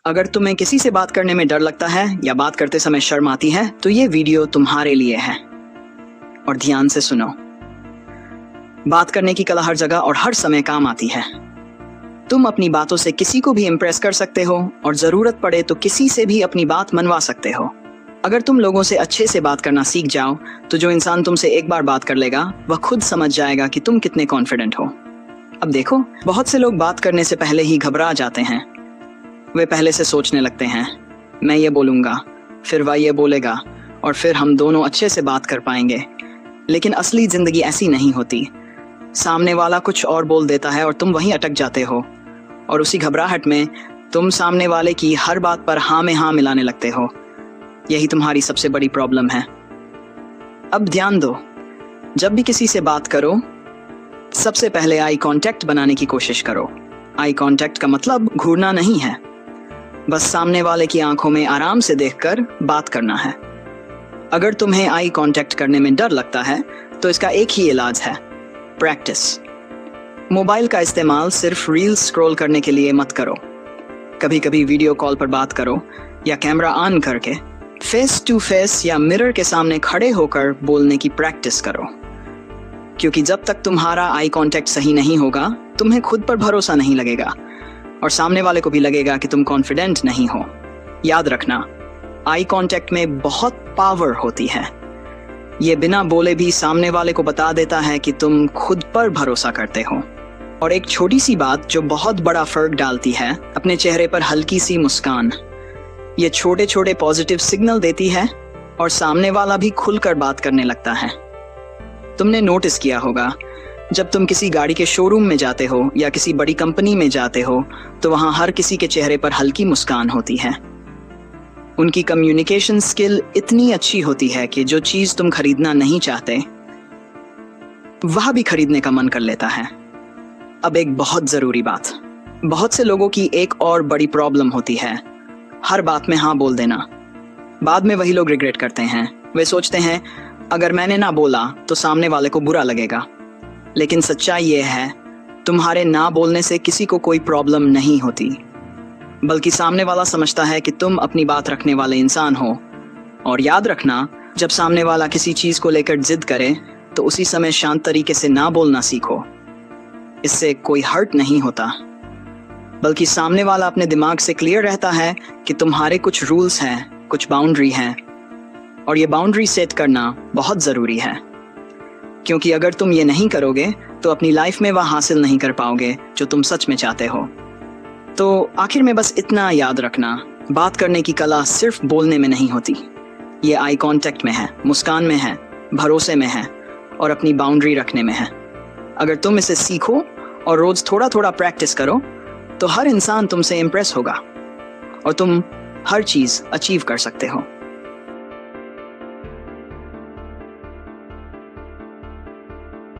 अगर तुम्हें किसी से बात करने में डर लगता है या बात करते समय शर्म आती है तो ये वीडियो तुम्हारे लिए है। और ध्यान से सुनो। बात करने की कला हर जगह और हर समय काम आती है। तुम अपनी बातों से किसी को भी इम्प्रेस कर सकते हो और जरूरत पड़े तो किसी से भी अपनी बात मनवा सकते हो। अगर तुम लोगों से अच्छे से बात करना सीख जाओ तो जो इंसान तुमसे एक बार बात कर लेगा वह खुद समझ जाएगा कि तुम कितने कॉन्फिडेंट हो। अब देखो, बहुत से लोग बात करने से पहले ही घबरा जाते हैं। वे पहले से सोचने लगते हैं, मैं ये बोलूँगा, फिर वह ये बोलेगा और फिर हम दोनों अच्छे से बात कर पाएंगे। लेकिन असली ज़िंदगी ऐसी नहीं होती। सामने वाला कुछ और बोल देता है और तुम वहीं अटक जाते हो और उसी घबराहट में तुम सामने वाले की हर बात पर हाँ में हाँ मिलाने लगते हो। यही तुम्हारी सबसे बड़ी प्रॉब्लम है। अब ध्यान दो, जब भी किसी से बात करो सबसे पहले आई कांटेक्ट बनाने की कोशिश करो। आई कांटेक्ट का मतलब घूरना नहीं है, बस सामने वाले की आंखों में आराम से देखकर बात करना है। अगर तुम्हें आई कांटेक्ट करने में डर लगता है तो इसका एक ही इलाज है, प्रैक्टिस। मोबाइल का इस्तेमाल सिर्फ रील्स स्क्रॉल करने के लिए मत करो। कभी कभी वीडियो कॉल पर बात करो या कैमरा ऑन करके फेस टू फेस या मिरर के सामने खड़े होकर बोलने की प्रैक्टिस करो। क्योंकि जब तक तुम्हारा आई कांटेक्ट सही नहीं होगा तुम्हें खुद पर भरोसा नहीं लगेगा और सामने वाले को भी लगेगा कि तुम कॉन्फिडेंट नहीं हो। याद रखना, आई कांटेक्ट में बहुत पावर होती है। ये बिना बोले भी सामने वाले को बता देता है कि तुम खुद पर भरोसा करते हो। और एक छोटी सी बात जो बहुत बड़ा फर्क डालती है, अपने चेहरे पर हल्की सी मुस्कान। ये छोटे छोटे पॉजिटिव सिग्नल देती है और सामने वाला भी खुलकर बात करने लगता है। तुमने नोटिस किया होगा, जब तुम किसी गाड़ी के शोरूम में जाते हो या किसी बड़ी कंपनी में जाते हो तो वहां हर किसी के चेहरे पर हल्की मुस्कान होती है। उनकी कम्युनिकेशन स्किल इतनी अच्छी होती है कि जो चीज तुम खरीदना नहीं चाहते वह भी खरीदने का मन कर लेता है। अब एक बहुत जरूरी बात, बहुत से लोगों की एक और बड़ी प्रॉब्लम होती है, हर बात में हाँ बोल देना। बाद में वही लोग रिग्रेट करते हैं। वे सोचते हैं अगर मैंने ना बोला तो सामने वाले को बुरा लगेगा। लेकिन सच्चाई ये है, तुम्हारे ना बोलने से किसी को कोई प्रॉब्लम नहीं होती, बल्कि सामने वाला समझता है कि तुम अपनी बात रखने वाले इंसान हो। और याद रखना, जब सामने वाला किसी चीज को लेकर जिद करे तो उसी समय शांत तरीके से ना बोलना सीखो। इससे कोई हर्ट नहीं होता, बल्कि सामने वाला अपने दिमाग से क्लियर रहता है कि तुम्हारे कुछ रूल्स हैं, कुछ बाउंड्री हैं। और ये बाउंड्री सेट करना बहुत ज़रूरी है, क्योंकि अगर तुम ये नहीं करोगे तो अपनी लाइफ में वह हासिल नहीं कर पाओगे जो तुम सच में चाहते हो। तो आखिर में बस इतना याद रखना, बात करने की कला सिर्फ बोलने में नहीं होती। ये आई कांटेक्ट में है, मुस्कान में है, भरोसे में है और अपनी बाउंड्री रखने में है। अगर तुम इसे सीखो और रोज थोड़ा थोड़ा प्रैक्टिस करो तो हर इंसान तुमसे इम्प्रेस होगा और तुम हर चीज़ अचीव कर सकते हो।